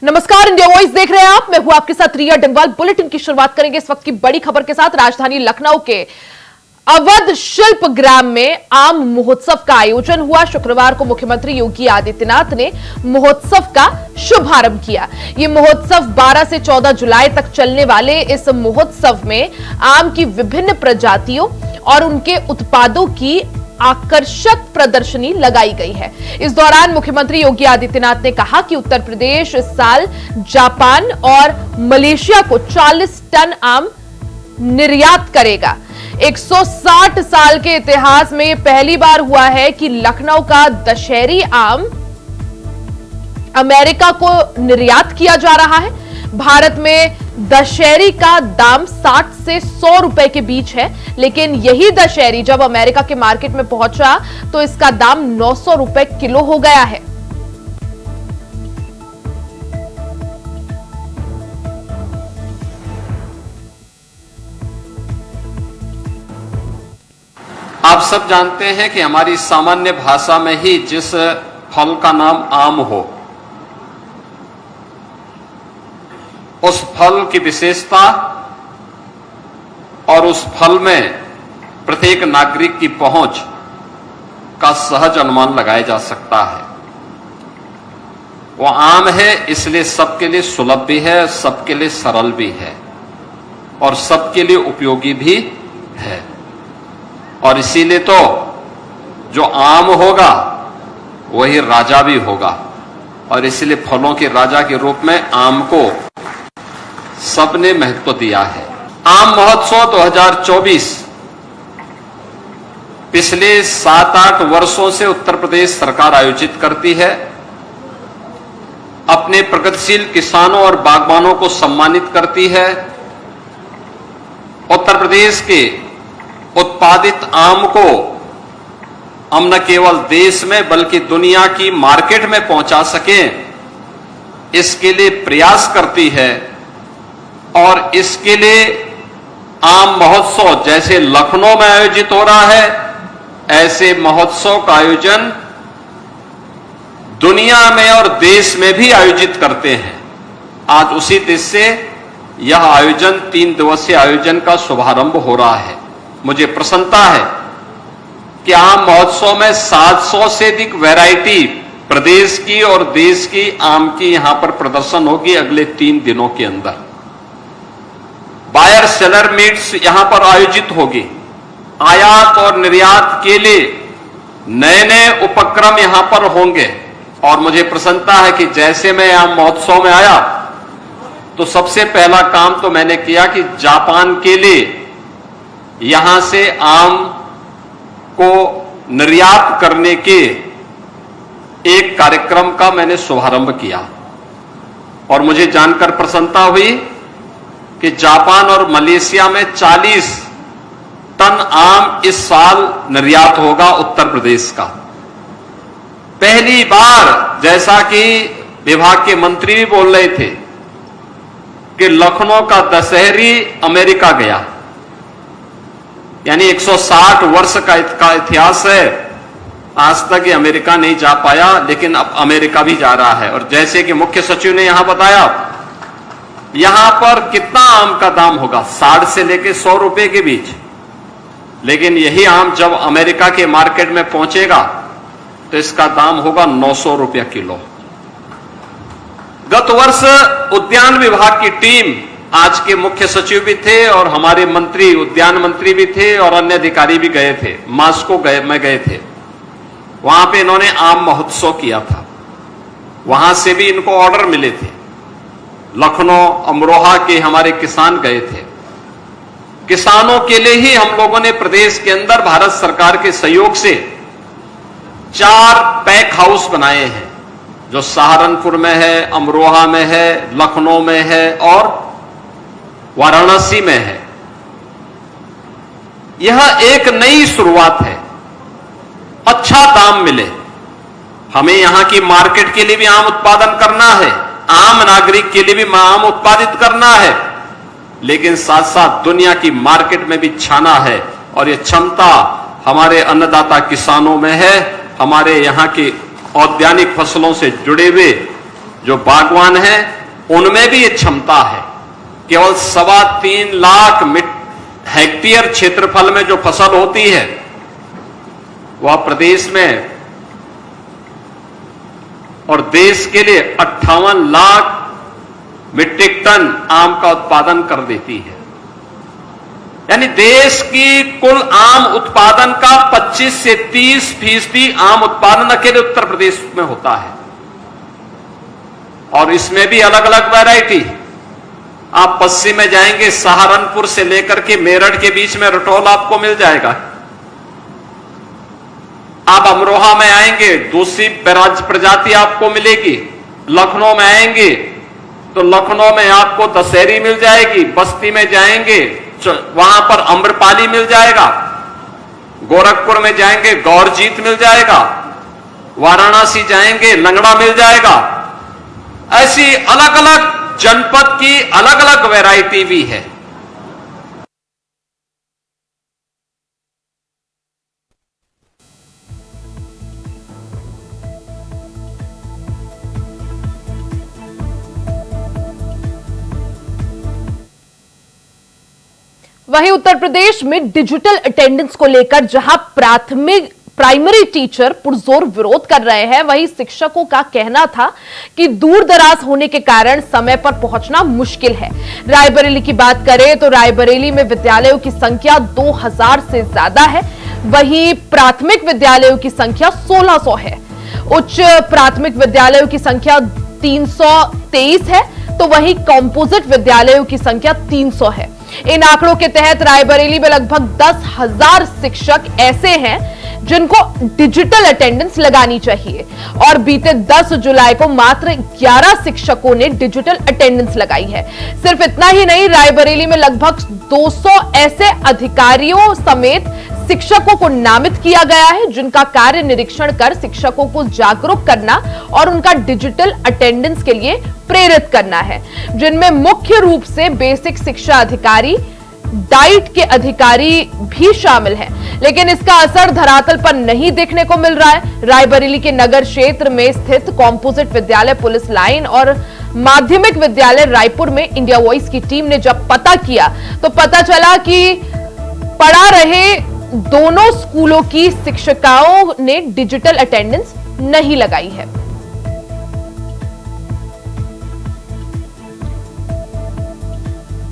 नमस्कार, India voice देख रहे हैं आप। मैं हूं आपके साथ रिया डंगवाल। बुलेटिन की शुरुआत करेंगे इस वक्त की बड़ी खबर के साथ। राजधानी लखनऊ के अवध शिल्प ग्राम में आम महोत्सव का आयोजन हुआ। शुक्रवार को मुख्यमंत्री योगी आदित्यनाथ ने महोत्सव का शुभारंभ किया। यह महोत्सव 12 से 14 जुलाई तक चलने वाले इस महोत्सव में आम की विभिन्न प्रजातियों और उनके उत्पादों की आकर्षक प्रदर्शनी लगाई गई है। इस दौरान मुख्यमंत्री योगी आदित्यनाथ ने कहा कि उत्तर प्रदेश इस साल जापान और मलेशिया को 40 टन आम निर्यात करेगा। 160 साल के इतिहास में पहली बार हुआ है कि लखनऊ का दशहरी आम अमेरिका को निर्यात किया जा रहा है। भारत में दशहरी का दाम 60 से 100 रुपए के बीच है, लेकिन यही दशहरी जब अमेरिका के मार्केट में पहुंचा तो इसका दाम 900 रुपए किलो हो गया है। आप सब जानते हैं कि हमारी सामान्य भाषा में ही जिस फल का नाम आम हो, उस फल की विशेषता और उस फल में प्रत्येक नागरिक की पहुंच का सहज अनुमान लगाया जा सकता है। वो आम है, इसलिए सबके लिए सुलभ भी है, सबके लिए सरल भी है और सबके लिए उपयोगी भी है। और इसीलिए तो जो आम होगा वही राजा भी होगा, और इसलिए फलों के राजा के रूप में आम को सबने महत्व दिया है। आम महोत्सव 2024 पिछले 7-8 वर्षों से उत्तर प्रदेश सरकार आयोजित करती है। अपने प्रगतिशील किसानों और बागबानों को सम्मानित करती है। उत्तर प्रदेश के उत्पादित आम को हम न केवल देश में बल्कि दुनिया की मार्केट में पहुंचा सकें, इसके लिए प्रयास करती है। और इसके लिए आम महोत्सव जैसे लखनऊ में आयोजित हो रहा है, ऐसे महोत्सव का आयोजन दुनिया में और देश में भी आयोजित करते हैं। आज उसी देश से यह आयोजन 3 दिवसीय आयोजन का शुभारंभ हो रहा है। मुझे प्रसन्नता है कि आम महोत्सव में 700 से अधिक वैरायटी प्रदेश की और देश की आम की यहां पर प्रदर्शन होगी अगले 3 दिनों के अंदर। बायर सेलर मीट्स यहां पर आयोजित होगी। आयात और निर्यात के लिए नए नए उपक्रम यहां पर होंगे। और मुझे प्रसन्नता है कि जैसे मैं आम महोत्सव में आया तो सबसे पहला काम तो मैंने किया कि जापान के लिए यहां से आम को निर्यात करने के एक कार्यक्रम का मैंने शुभारंभ किया। और मुझे जानकर प्रसन्नता हुई कि जापान और मलेशिया में 40 टन आम इस साल निर्यात होगा उत्तर प्रदेश का। पहली बार, जैसा कि विभाग के मंत्री भी बोल रहे थे, कि लखनऊ का दशहरी अमेरिका गया। यानी 160 वर्ष का इतिहास है, आज तक ये अमेरिका नहीं जा पाया, लेकिन अब अमेरिका भी जा रहा है। और जैसे कि मुख्य सचिव ने यहां बताया, यहां पर कितना आम का दाम होगा, 60 से लेकर 100 रुपए के बीच। लेकिन यही आम जब अमेरिका के मार्केट में पहुंचेगा तो इसका दाम होगा 900 रुपया किलो। गत वर्ष उद्यान विभाग की टीम, आज के मुख्य सचिव भी थे और हमारे मंत्री, उद्यान मंत्री भी थे और अन्य अधिकारी भी गए थे, मास्को में गए थे। वहां पे इन्होंने आम महोत्सव किया था। वहां से भी इनको ऑर्डर मिले थे। लखनऊ, अमरोहा के हमारे किसान गए थे। किसानों के लिए ही हम लोगों ने प्रदेश के अंदर भारत सरकार के सहयोग से 4 पैक हाउस बनाए हैं, जो सहारनपुर में है, अमरोहा में है, लखनऊ में है और वाराणसी में है। यह एक नई शुरुआत है। अच्छा दाम मिले। हमें यहां की मार्केट के लिए भी आम उत्पादन करना है, आम नागरिक के लिए भी आम उत्पादित करना है, लेकिन साथ साथ दुनिया की मार्केट में भी छाना है। और यह क्षमता हमारे अन्नदाता किसानों में है, हमारे यहां की औद्यानिक फसलों से जुड़े हुए जो बागवान हैं उनमें भी ये क्षमता है। केवल 3.25 लाख हेक्टेयर क्षेत्रफल में जो फसल होती है वह प्रदेश में और देश के लिए 58 लाख मीट्रिक टन आम का उत्पादन कर देती है। यानी देश की कुल आम उत्पादन का 25 से 30% आम उत्पादन अकेले उत्तर प्रदेश में होता है। और इसमें भी अलग अलग वैरायटी। आप पश्चिम में जाएंगे, सहारनपुर से लेकर के मेरठ के बीच में रटौल आपको मिल जाएगा। आप अमरोहा में आएंगे, दूसरी प्रजाति आपको मिलेगी। लखनऊ में आएंगे तो लखनऊ में आपको दशहरी मिल जाएगी। बस्ती में जाएंगे वहां पर अम्रपाली मिल जाएगा। गोरखपुर में जाएंगे गौरजीत मिल जाएगा। वाराणसी जाएंगे लंगड़ा मिल जाएगा। ऐसी अलग अलग जनपद की अलग अलग वैरायटी भी है। वहीं उत्तर प्रदेश में डिजिटल अटेंडेंस को लेकर जहां प्राइमरी टीचर पुरजोर विरोध कर रहे हैं, वहीं शिक्षकों का कहना था कि दूर दराज होने के कारण समय पर पहुंचना मुश्किल है। रायबरेली की बात करें तो रायबरेली में विद्यालयों की संख्या 2000 से ज्यादा है। वहीं प्राथमिक विद्यालयों की संख्या 1600 है। उच्च प्राथमिक विद्यालयों की संख्या 323 है, तो वहीं कॉम्पोजिट विद्यालयों की संख्या 300 है। इन आंकड़ों के तहत रायबरेली में लगभग 10,000 शिक्षक ऐसे हैं जिनको डिजिटल अटेंडेंस लगानी चाहिए और बीते 10 जुलाई को मात्र 11 शिक्षकों ने डिजिटल अटेंडेंस लगाई है। सिर्फ इतना ही नहीं, रायबरेली में लगभग 200 ऐसे अधिकारियों समेत शिक्षकों को नामित किया गया है जिनका कार्य निरीक्षण कर शिक्षकों को जागरूक करना और उनका डिजिटल अटेंडेंस के लिए प्रेरित करना है, जिनमें मुख्य रूप से बेसिक शिक्षा अधिकारी, डाइट के अधिकारी भी शामिल हैं। लेकिन इसका असर धरातल पर नहीं देखने को मिल रहा है। रायबरेली के नगर क्षेत्र में स्थित कॉम्पोजिट विद्यालय, पुलिस लाइन और माध्यमिक विद्यालय रायपुर में इंडिया वॉइस की टीम ने जब पता किया तो पता चला कि पढ़ा रहे दोनों स्कूलों की शिक्षिकाओं ने डिजिटल अटेंडेंस नहीं लगाई है।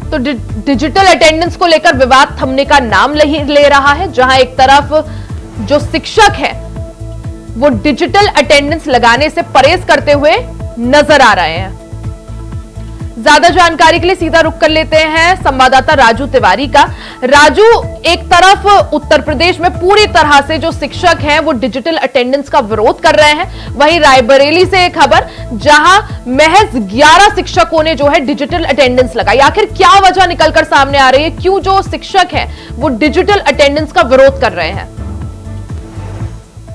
तो डिजिटल अटेंडेंस को लेकर विवाद थमने का नाम नहीं ले रहा है। जहां एक तरफ जो शिक्षक हैं वो डिजिटल अटेंडेंस लगाने से परहेज करते हुए नजर आ रहे हैं। ज्यादा जानकारी के लिए सीधा रुख कर लेते हैं संवाददाता राजू तिवारी का। राजू, एक तरफ उत्तर प्रदेश में पूरी तरह से जो शिक्षक हैं वो डिजिटल अटेंडेंस का विरोध कर रहे हैं, वहीं रायबरेली से एक खबर जहां महज 11 शिक्षकों ने जो है डिजिटल अटेंडेंस लगाई। आखिर क्या वजह निकलकर सामने आ रही है, क्यों जो शिक्षक हैं वो डिजिटल अटेंडेंस का विरोध कर रहे हैं?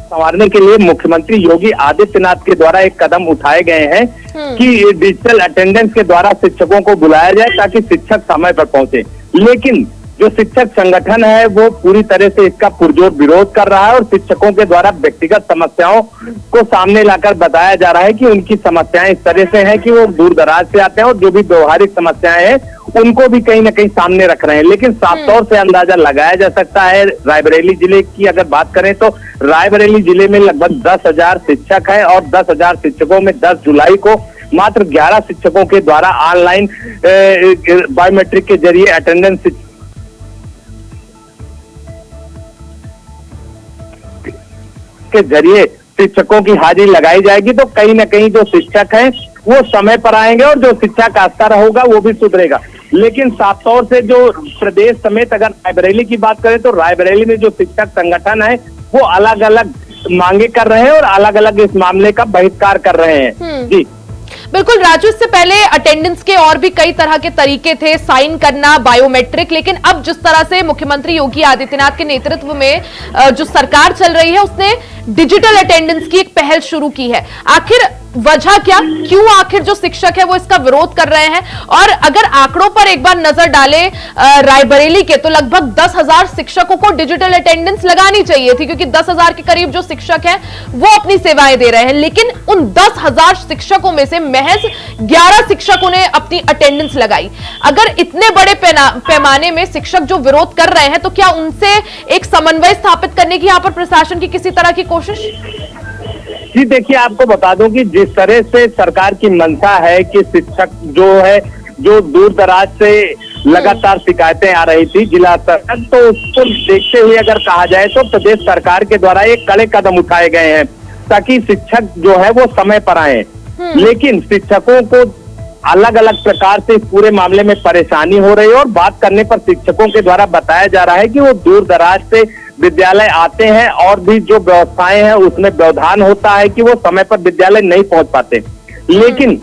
संवारने के लिए मुख्यमंत्री योगी आदित्यनाथ के द्वारा एक कदम उठाए गए हैं कि डिजिटल अटेंडेंस के द्वारा शिक्षकों को बुलाया जाए ताकि शिक्षक समय पर पहुंचे। लेकिन जो शिक्षक संगठन है वो पूरी तरह से इसका पुरजोर विरोध कर रहा है और शिक्षकों के द्वारा व्यक्तिगत समस्याओं को सामने लाकर बताया जा रहा है कि उनकी समस्याएं इस तरह से हैं कि वो दूर दराज से आते हैं और जो भी व्यवहारिक समस्याएं हैं उनको भी कहीं ना कहीं सामने रख रहे हैं। लेकिन साफ तौर से अंदाजा लगाया जा सकता है, रायबरेली जिले की अगर बात करें तो रायबरेली जिले में लगभग 10,000 शिक्षक है और 10,000 शिक्षकों में 10 जुलाई को मात्र 11 शिक्षकों के द्वारा ऑनलाइन बायोमेट्रिक के जरिए अटेंडेंस के जरिए शिक्षकों की हाजिरी लगाई जाएगी। तो कहीं ना कहीं जो शिक्षक हैं वो समय पर आएंगे और जो शिक्षा का स्तर होगा वो भी सुधरेगा। लेकिन साफ तौर से जो प्रदेश समेत अगर रायबरेली की बात करें तो रायबरेली में जो शिक्षक संगठन है वो अलग अलग मांगे कर रहे हैं और अलग अलग इस मामले का बहिष्कार कर रहे हैं। जी बिल्कुल राजू, इससे पहले अटेंडेंस के और भी कई तरह के तरीके थे, साइन करना, बायोमेट्रिक, लेकिन अब जिस तरह से मुख्यमंत्री योगी आदित्यनाथ के नेतृत्व में जो सरकार चल रही है उसने डिजिटल अटेंडेंस की एक पहल शुरू की है। आखिर वजह क्या, क्यों आखिर जो शिक्षक है वो इसका विरोध कर रहे हैं? और अगर आंकड़ों पर एक बार नजर डालें रायबरेली के, तो लगभग 10,000 शिक्षकों को डिजिटल अटेंडेंस लगानी चाहिए थी, क्योंकि 10,000 के करीब जो शिक्षक हैं वो अपनी सेवाएं दे रहे हैं। लेकिन उन 10,000 शिक्षकों में से महज 11 शिक्षकों ने अपनी अटेंडेंस लगाई। अगर इतने बड़े पैमाने में शिक्षक जो विरोध कर रहे हैं, तो क्या उनसे एक समन्वय स्थापित करने की यहां पर प्रशासन की किसी तरह की कोशिश? जी देखिए, आपको बता दूं कि जिस तरह से सरकार की मंशा है कि शिक्षक जो दूर दराज से लगातार शिकायतें आ रही थी जिला स्तर तक, तो उसको देखते हुए अगर कहा जाए तो प्रदेश सरकार के द्वारा एक कड़े कदम उठाए गए हैं ताकि शिक्षक जो है वो समय पर आए। लेकिन शिक्षकों को अलग अलग प्रकार से इस पूरे मामले में परेशानी हो रही है और बात करने पर शिक्षकों के द्वारा बताया जा रहा है कि वो दूर दराज से विद्यालय आते हैं और भी जो व्यवस्थाएं हैं उसमें व्यवधान होता है कि वो समय पर विद्यालय नहीं पहुंच पाते। लेकिन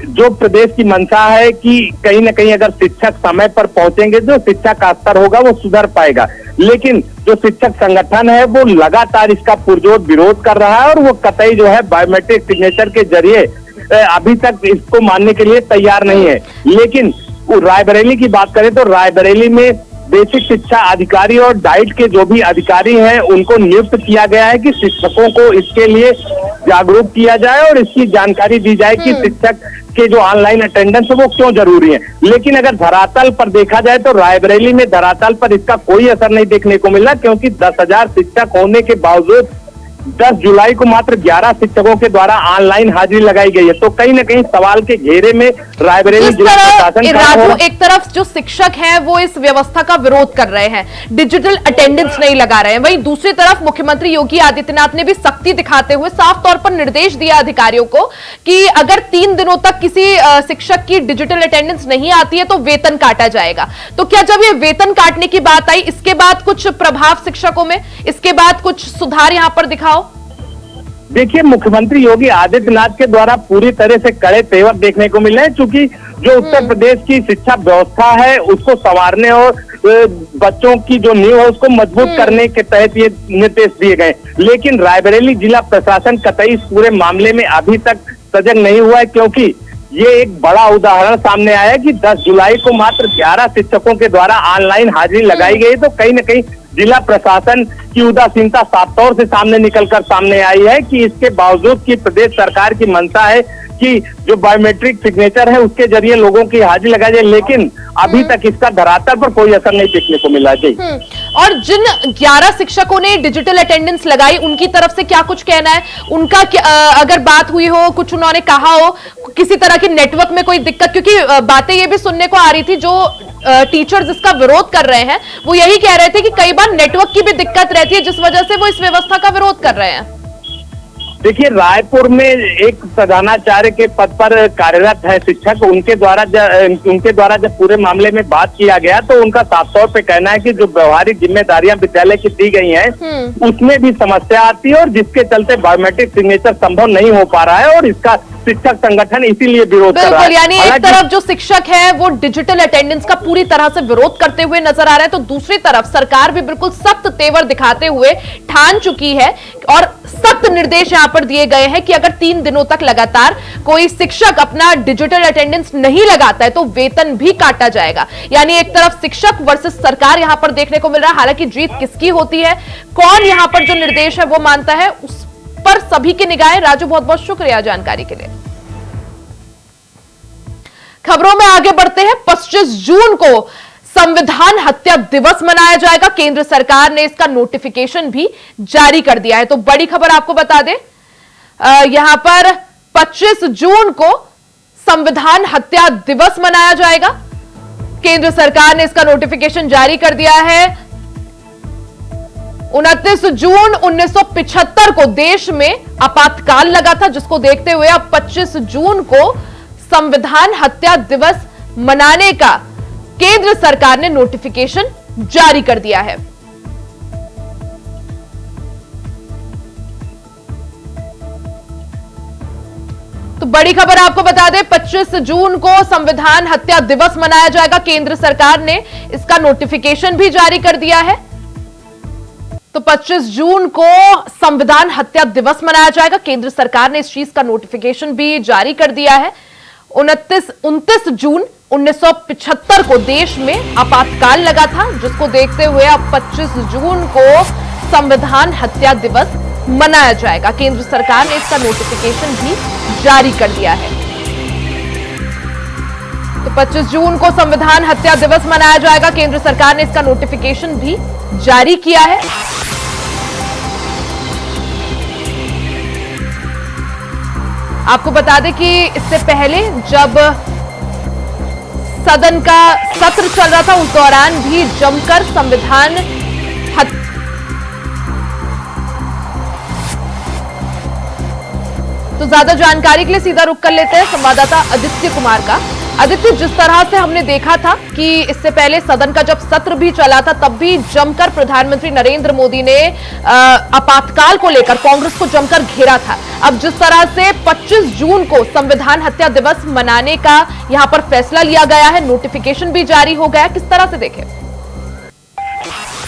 जो प्रदेश की मंशा है कि कहीं ना कहीं अगर शिक्षक समय पर पहुंचेंगे जो शिक्षा का स्तर होगा वो सुधर पाएगा। लेकिन जो शिक्षक संगठन है वो लगातार इसका पुरजोर विरोध कर रहा है और वो कतई जो है बायोमेट्रिक सिग्नेचर के जरिए अभी तक इसको मानने के लिए तैयार नहीं है। लेकिन रायबरेली की बात करें तो रायबरेली में बेसिक शिक्षा अधिकारी और डाइट के जो भी अधिकारी हैं उनको नियुक्त किया गया है कि शिक्षकों को इसके लिए जागरूक किया जाए और इसकी जानकारी दी जाए कि शिक्षक के जो ऑनलाइन अटेंडेंस है वो क्यों जरूरी है। लेकिन अगर धरातल पर देखा जाए तो रायबरेली में धरातल पर इसका कोई असर नहीं देखने को मिला, क्योंकि 10,000 शिक्षक होने के बावजूद 10 जुलाई को मात्र 11 शिक्षकों के द्वारा ऑनलाइन हाजिरी लगाई गई है। तो कहीं ना कहीं सवाल के घेरे में रायबरेली जिला प्रशासन राजू, एक तरफ जो शिक्षक हैं वो इस व्यवस्था का विरोध कर रहे हैं, डिजिटल अटेंडेंस नहीं लगा रहे हैं, वहीं दूसरी तरफ मुख्यमंत्री योगी आदित्यनाथ ने भी सख्ती दिखाते हुए साफ तौर पर निर्देश दिया अधिकारियों को कि अगर 3 दिनों तक किसी शिक्षक की डिजिटल अटेंडेंस नहीं आती है तो वेतन काटा जाएगा। तो क्या जब ये वेतन काटने की बात आई, इसके बाद कुछ प्रभाव शिक्षकों में, इसके बाद कुछ सुधार यहां पर दिखाओ? देखिए, मुख्यमंत्री योगी आदित्यनाथ के द्वारा पूरी तरह से कड़े तेवर देखने को मिले हैं, क्योंकि जो उत्तर प्रदेश की शिक्षा व्यवस्था है उसको संवारने और बच्चों की जो नींव है उसको मजबूत करने के तहत ये निर्देश दिए गए। लेकिन रायबरेली जिला प्रशासन कतई इस पूरे मामले में अभी तक सजग नहीं हुआ है, क्योंकि ये एक बड़ा उदाहरण सामने आया है कि 10 जुलाई को मात्र 11 शिक्षकों के द्वारा ऑनलाइन हाजिरी लगाई गई। तो कहीं ना कहीं जिला प्रशासन की उदासीनता साफ तौर से सामने निकलकर सामने आई है कि इसके बावजूद कि प्रदेश सरकार की मंशा है कि जो बायोमेट्रिक सिग्नेचर है उसके जरिए लोगों की हाजिरी लगाई जाए, लेकिन अभी तक इसका धरातल पर कोई असर नहीं देखने को मिला। जी, और जिन 11 शिक्षकों ने डिजिटल अटेंडेंस लगाई उनकी तरफ से क्या कुछ कहना है? उनका अगर बात हुई हो, कुछ उन्होंने कहा हो, किसी तरह की नेटवर्क में कोई दिक्कत? क्योंकि बातें ये भी सुनने को आ रही थी, जो टीचर्स इसका विरोध कर रहे हैं वो यही कह रहे थे कि कई बार नेटवर्क की भी दिक्कत रहती है जिस वजह से वो इस व्यवस्था का विरोध कर रहे हैं। देखिए, रायपुर में एक प्रधानाचार्य के पद पर कार्यरत है शिक्षक, उनके द्वारा जब पूरे मामले में बात किया गया तो उनका साफ तौर पे कहना है कि जो व्यवहारिक जिम्मेदारियां विद्यालय की दी गई हैं उसमें भी समस्या आती है और जिसके चलते बायोमेट्रिक सिग्नेचर संभव नहीं हो पा रहा है और इसका शिक्षक संगठन इसीलिए विरोध कर रहा है। यानी एक तरफ जो शिक्षक है वो डिजिटल अटेंडेंस का पूरी तरह से विरोध करते हुए नजर आ रहा है, तो दूसरी तरफ सरकार भी बिल्कुल सख्त तेवर दिखाते हुए ठान चुकी है और सख्त निर्देश यहां पर दिए गए हैं कि अगर 3 दिनों तक लगातार कोई शिक्षक अपना डिजिटल अटेंडेंस नहीं लगाता है तो वेतन भी काटा जाएगा। यानी एक तरफ शिक्षक वर्सेस सरकार यहां पर देखने को मिल रहा है। हालांकि जीत किसकी होती है, कौन यहां पर जो निर्देश है वो मानता है, उस पर सभी की निगाहें। राजू, बहुत बहुत शुक्रिया जानकारी के लिए। खबरों में आगे बढ़ते हैं। 25 जून को संविधान हत्या दिवस मनाया जाएगा। केंद्र सरकार ने इसका नोटिफिकेशन भी जारी कर दिया है। तो बड़ी खबर आपको बता दें, यहां पर 25 जून को संविधान हत्या दिवस मनाया जाएगा। केंद्र सरकार ने इसका नोटिफिकेशन जारी कर दिया है। 29 जून 1975 को देश में आपातकाल लगा था, जिसको देखते हुए अब 25 जून को संविधान हत्या दिवस मनाने का केंद्र सरकार ने नोटिफिकेशन जारी कर दिया है। तो बड़ी खबर आपको बता दें, 25 जून को संविधान हत्या दिवस मनाया जाएगा। केंद्र सरकार ने इसका नोटिफिकेशन भी जारी कर दिया है। तो 25 जून को संविधान हत्या दिवस मनाया जाएगा। केंद्र सरकार ने इस चीज का नोटिफिकेशन भी जारी कर दिया है। 29 जून 1975 को देश में आपातकाल लगा था, जिसको देखते हुए अब 25 जून को संविधान हत्या दिवस मनाया जाएगा। केंद्र सरकार ने इसका नोटिफिकेशन भी जारी कर दिया है। तो 25 जून को संविधान हत्या दिवस मनाया जाएगा। केंद्र सरकार ने इसका नोटिफिकेशन भी जारी किया है। आपको बता दें कि इससे पहले जब सदन का सत्र चल रहा था, उस दौरान भी जमकर संविधान तो ज्यादा जानकारी के लिए सीधा रुख कर लेते हैं संवाददाता आदित्य कुमार का। आदित्य, जिस तरह से हमने देखा था कि इससे पहले सदन का जब सत्र भी चला था, तब भी जमकर प्रधानमंत्री नरेंद्र मोदी ने आपातकाल को लेकर कांग्रेस को जमकर घेरा था। अब जिस तरह से 25 जून को संविधान हत्या दिवस मनाने का यहां पर फैसला लिया गया है, नोटिफिकेशन भी जारी हो गया, किस तरह से देखें?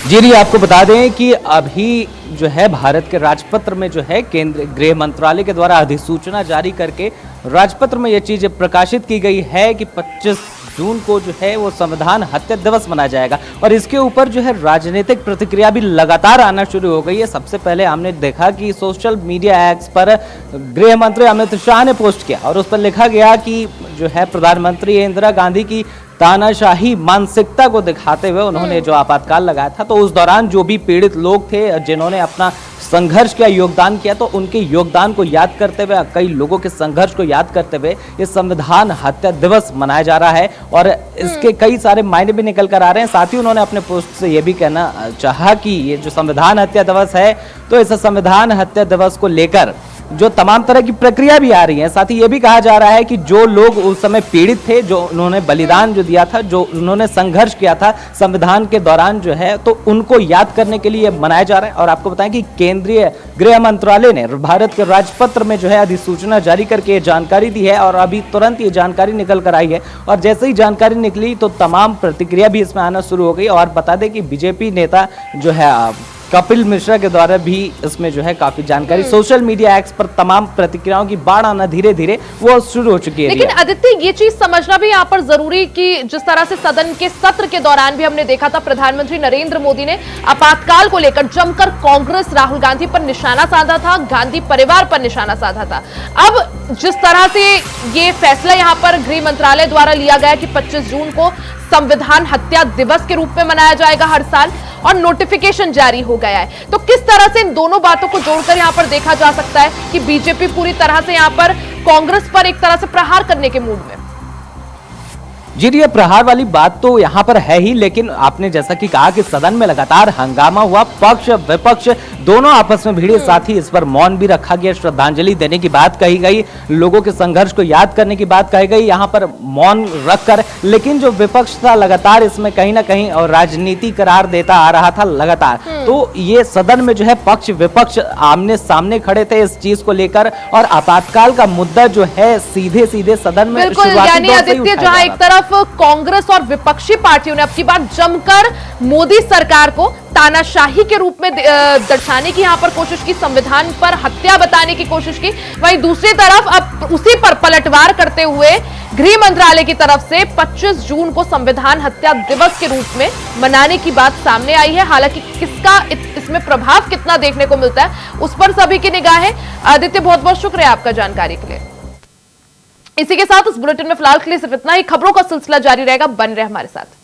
जी, आपको बता दें कि अभी जो है भारत के राजपत्र में जो है केंद्रीय गृह मंत्रालय के द्वारा अधिसूचना जारी करके राजपत्र में यह चीज प्रकाशित की गई है कि 25 जून को जो है वो संविधान हत्या दिवस मनाया जाएगा। और इसके ऊपर जो है राजनीतिक प्रतिक्रिया भी लगातार आना शुरू हो गई है। सबसे पहले हमने देखा कि सोशल मीडिया एक्स पर गृह मंत्री अमित शाह ने पोस्ट किया और उस पर लिखा गया कि जो है प्रधानमंत्री इंदिरा गांधी की तानाशाही मानसिकता को दिखाते हुए उन्होंने जो आपातकाल लगाया था, तो उस दौरान जो भी पीड़ित लोग थे जिन्होंने अपना संघर्ष का योगदान किया, तो उनके योगदान को याद करते हुए, कई लोगों के संघर्ष को याद करते हुए ये संविधान हत्या दिवस मनाया जा रहा है। और इसके कई सारे मायने भी निकल कर आ रहे हैं। साथ ही उन्होंने अपने पोस्ट से ये भी कहना चाहा कि ये जो संविधान हत्या दिवस है, तो इस संविधान हत्या दिवस को लेकर जो तमाम तरह की प्रक्रिया भी आ रही है। साथ ही ये भी कहा जा रहा है कि जो लोग उस समय पीड़ित थे, जो उन्होंने बलिदान जो दिया था, जो उन्होंने संघर्ष किया था संविधान के दौरान जो है, तो उनको याद करने के लिए मनाया जा रहा है। और आपको बताएं कि केंद्रीय गृह मंत्रालय ने भारत के राजपत्र में जो है अधिसूचना जारी करके ये जानकारी दी है और अभी तुरंत ये जानकारी निकल कर आई है। और जैसे ही जानकारी निकली तो तमाम प्रतिक्रिया भी इसमें आना शुरू हो गई। और बता दें कि बीजेपी नेता जो है कपिल मिश्रा के द्वारा भी इसमें जो है काफी जानकारी सोशल मीडिया एक्स पर तमाम प्रतिक्रियाओं की बाढ़ आना धीरे धीरे वो शुरू हो चुकी है। लेकिन आदित्य, ये चीज समझना भी यहाँ पर जरूरी कि जिस तरह से सदन के सत्र के दौरान भी हमने देखा था, प्रधानमंत्री नरेंद्र मोदी ने आपातकाल को लेकर जमकर कांग्रेस, राहुल गांधी पर निशाना साधा था, गांधी परिवार पर निशाना साधा था। अब जिस तरह से ये फैसला यहाँ पर गृह मंत्रालय द्वारा लिया गया कि 25 जून को संविधान हत्या दिवस के रूप में मनाया जाएगा हर साल, और नोटिफिकेशन जारी हो गया है, तो किस तरह से इन दोनों बातों को जोड़कर यहां पर देखा जा सकता है कि बीजेपी पूरी तरह से यहां पर कांग्रेस पर एक तरह से प्रहार करने के मूड में? जी, ये प्रहार वाली बात तो यहाँ पर है ही, लेकिन आपने जैसा कि कहा कि सदन में लगातार हंगामा हुआ, पक्ष विपक्ष दोनों आपस में भिड़े, साथ ही इस पर मौन भी रखा गया, श्रद्धांजलि देने की बात कही गई, लोगों के संघर्ष को याद करने की बात कही गई, यहाँ पर मौन रखकर। लेकिन जो विपक्ष था लगातार इसमें कहीं ना कहीं और राजनीति करार देता आ रहा था लगातार। तो ये सदन में जो है पक्ष विपक्ष आमने सामने खड़े थे इस चीज को लेकर, और आपातकाल का मुद्दा जो है सीधे सीधे सदन में यानी आदित्य, जहां एक तरफ कांग्रेस और विपक्षी पार्टियों ने अब की बार जमकर मोदी सरकार को तानाशाही के रूप में दर्शाने की यहां पर कोशिश की, संविधान पर हत्या बताने की कोशिश की, वहीं दूसरी तरफ अब उसी पर पलटवार करते हुए गृह मंत्रालय की तरफ से 25 जून को संविधान हत्या दिवस के रूप में मनाने की बात सामने आई है। हालांकि किसका इसमें प्रभाव कितना देखने को मिलता है, उस पर सभी की निगाह है। आदित्य, बहुत बहुत शुक्रिया आपका जानकारी के लिए। इसी के साथ इस बुलेटिन में फिलहाल के लिए सिर्फ इतना ही। खबरों का सिलसिला जारी रहेगा, बन रहे हमारे साथ।